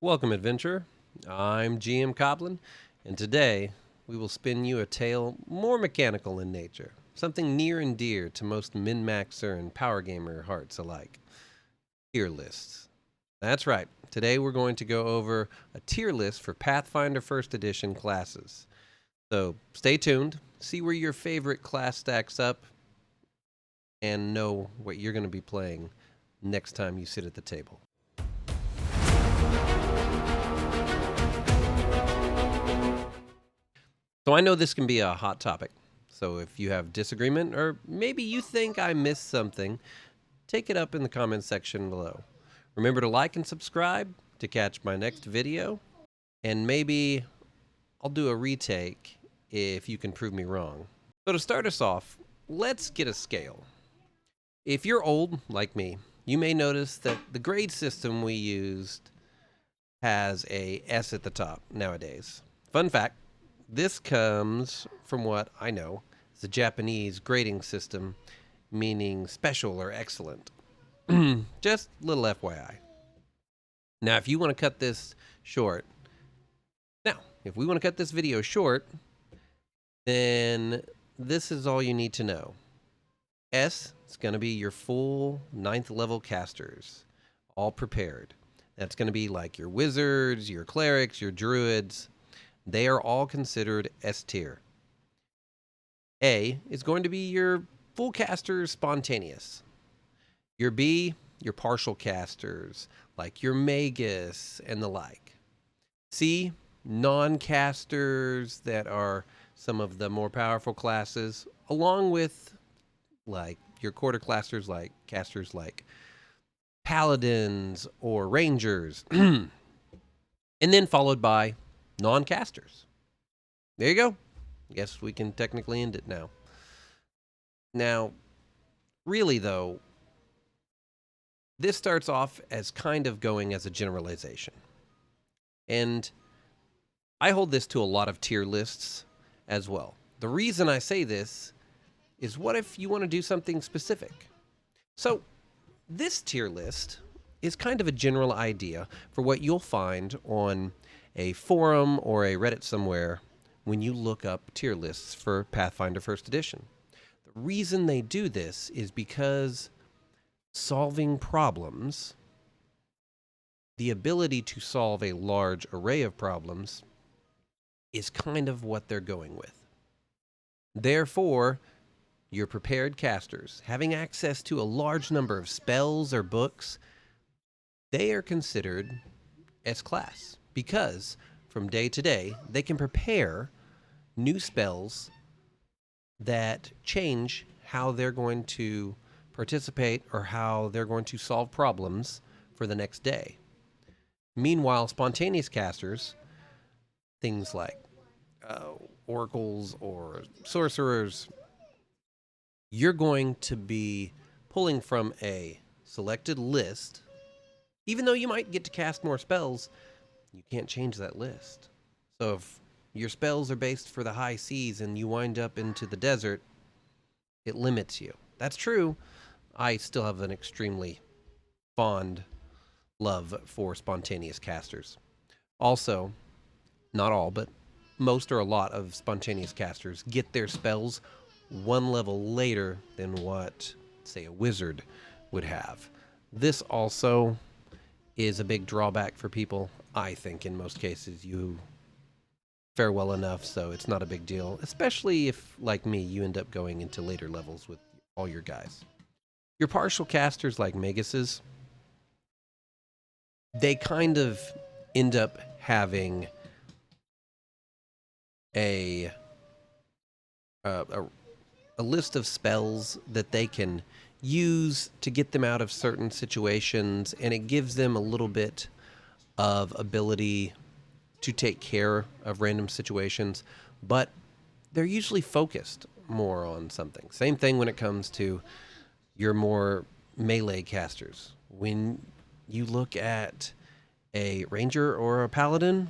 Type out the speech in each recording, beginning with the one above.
Welcome, adventurer. I'm GM Coblin, and today we will spin you a tale more mechanical in nature, something near and dear to most min-maxer and power gamer hearts alike. Tier lists. That's right. Today we're going to go over a tier list for Pathfinder First Edition classes. So stay tuned, see where your favorite class stacks up, and know what you're going to be playing next time you sit at the table. So I know this can be a hot topic. So if you have disagreement or maybe you think I missed something, take it up in the comments section below. Remember to like and subscribe to catch my next video, and maybe I'll do a retake if you can prove me wrong. So to start us off, let's get a scale. If you're old like me, you may notice that the grade system we used has a S at the top nowadays. Fun fact, this comes from what I know is a Japanese grading system, meaning special or excellent. Just a little FYI. Now, if you want to cut this short, if we want to cut this video short, then this is all you need to know. S is going to be your full 9th level casters, all prepared. That's going to be like your wizards, your clerics, your druids. They are all considered S tier. A is going to be your full casters, spontaneous. Your B, your partial casters, like your magus and the like. C, non-casters that are some of the more powerful classes, along with like your quarter casters like paladins or rangers. And then followed by non-casters. There you go. Guess we can technically end it now. Now, really though, this starts off as kind of going as a generalization. And I hold this to a lot of tier lists as well. The reason I say this is, what if you want to do something specific? So this tier list is kind of a general idea for what you'll find on a forum or a Reddit somewhere when you look up tier lists for Pathfinder First Edition. The reason they do this is because solving problems, the ability to solve a large array of problems, is kind of what they're going with. Therefore, your prepared casters, having access to a large number of spells or books, they are considered S-class, because from day to day, they can prepare new spells that change how they're going to participate or how they're going to solve problems for the next day. Meanwhile, spontaneous casters, things like oracles or sorcerers, you're going to be pulling from a selected list. Even though you might get to cast more spells, you can't change that list. So if your spells are based for the high seas and you wind up into the desert, it limits you. That's true. I still have an extremely fond love for spontaneous casters. Also, not all, but most or a lot of spontaneous casters get their spells one level later than what, say, a wizard would have. This also is a big drawback for people. I think in most cases you fare well enough, so it's not a big deal, especially if, like me, you end up going into later levels with all your guys. Your partial casters like maguses, they kind of end up having a list of spells that they can use to get them out of certain situations, and it gives them a little bit of ability to take care of random situations, but they're usually focused more on something. Same thing when it comes to your more melee casters. When you look at a ranger or a paladin,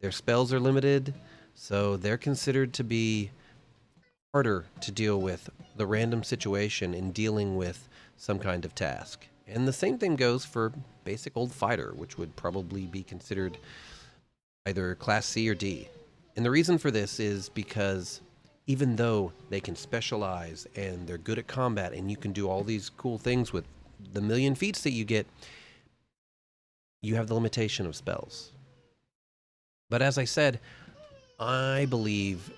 their spells are limited, so they're considered to be harder to deal with the random situation in dealing with some kind of task. And the same thing goes for basic old fighter, which would probably be considered either Class C or D. And the reason for this is because even though they can specialize and they're good at combat and you can do all these cool things with the million feats that you get, you have the limitation of spells. But as I said, I believe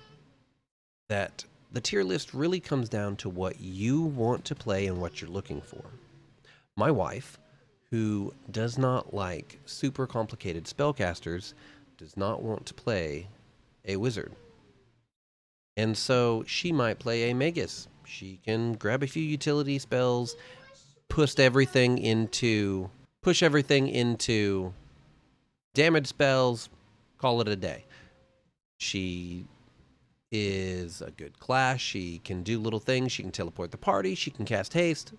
that the tier list really comes down to what you want to play and what you're looking for. My wife, who does not like super complicated spellcasters, does not want to play a wizard. And so she might play a magus. She can grab a few utility spells, push everything into damage spells, call it a day. She is a good class. She can do little things. She can teleport the party. She can cast haste.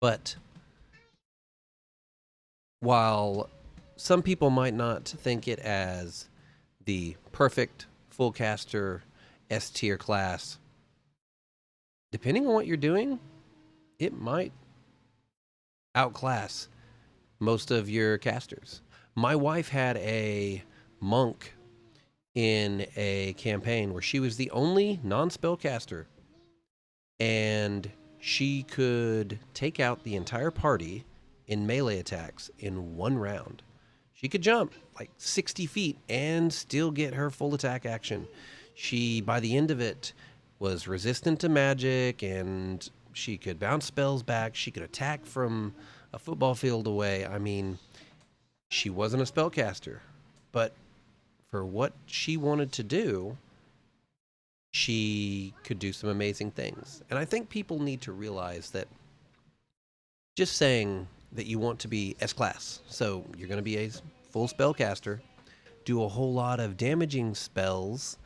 But while some people might not think it as the perfect full caster S tier class, depending on what you're doing, it might outclass most of your casters. My wife had a monk in a campaign where she was the only non-spellcaster, and she could take out the entire party in melee attacks in one round. She could jump like 60 feet and still get her full attack action. She, by the end of it, was resistant to magic, and she could bounce spells back. She could attack from a football field away. I mean, she wasn't a spellcaster, but for what she wanted to do, she could do some amazing things. And I think people need to realize that just saying that you want to be S-class, so you're going to be a full spellcaster, do a whole lot of damaging spells,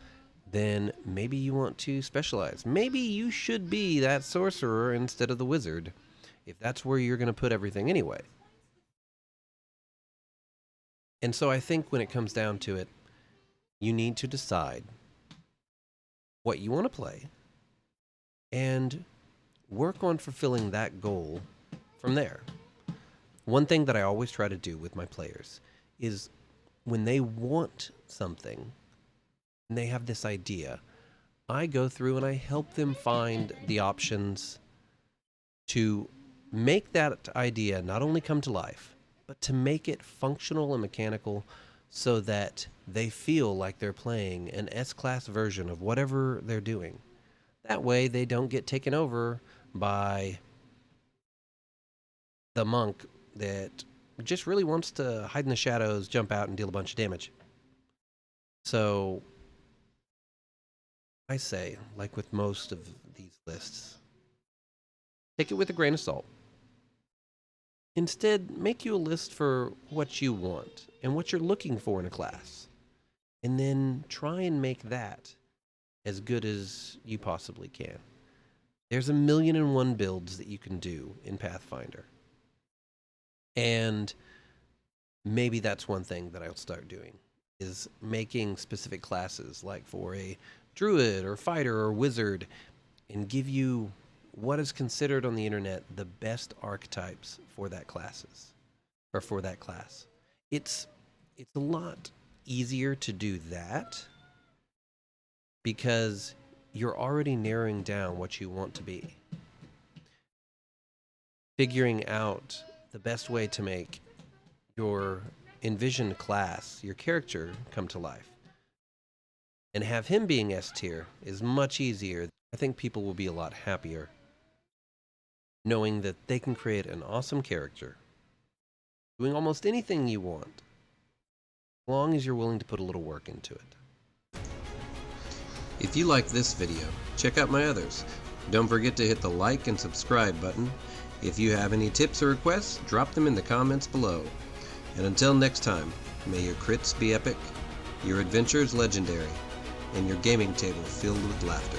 then maybe you want to specialize. Maybe you should be that sorcerer instead of the wizard, if that's where you're going to put everything anyway. And so I think when it comes down to it, you need to decide what you want to play and work on fulfilling that goal from there. One thing that I always try to do with my players is when they want something and they have this idea, I go through and I help them find the options to make that idea not only come to life, but to make it functional and mechanical so that they feel like they're playing an S-class version of whatever they're doing. That way they don't get taken over by the monk that just really wants to hide in the shadows, jump out, and deal a bunch of damage. So I say, like with most of these lists, take it with a grain of salt. Instead, make you a list for what you want and what you're looking for in a class. And then try and make that as good as you possibly can. There's 1,000,001 builds that you can do in Pathfinder. And maybe that's one thing that I'll start doing, is making specific classes, like for a druid or fighter or wizard, and give you what is considered on the internet the best archetypes for that classes, or for that class. It's a lot easier to do that because you're already narrowing down what you want to be. Figuring out the best way to make your envisioned class, your character, come to life. And have him being S tier is much easier. I think people will be a lot happier knowing that they can create an awesome character, doing almost anything you want, as long as you're willing to put a little work into it. If you like this video, check out my others. Don't forget to hit the like and subscribe button. If you have any tips or requests, drop them in the comments below. And until next time, may your crits be epic, your adventures legendary, and your gaming table filled with laughter.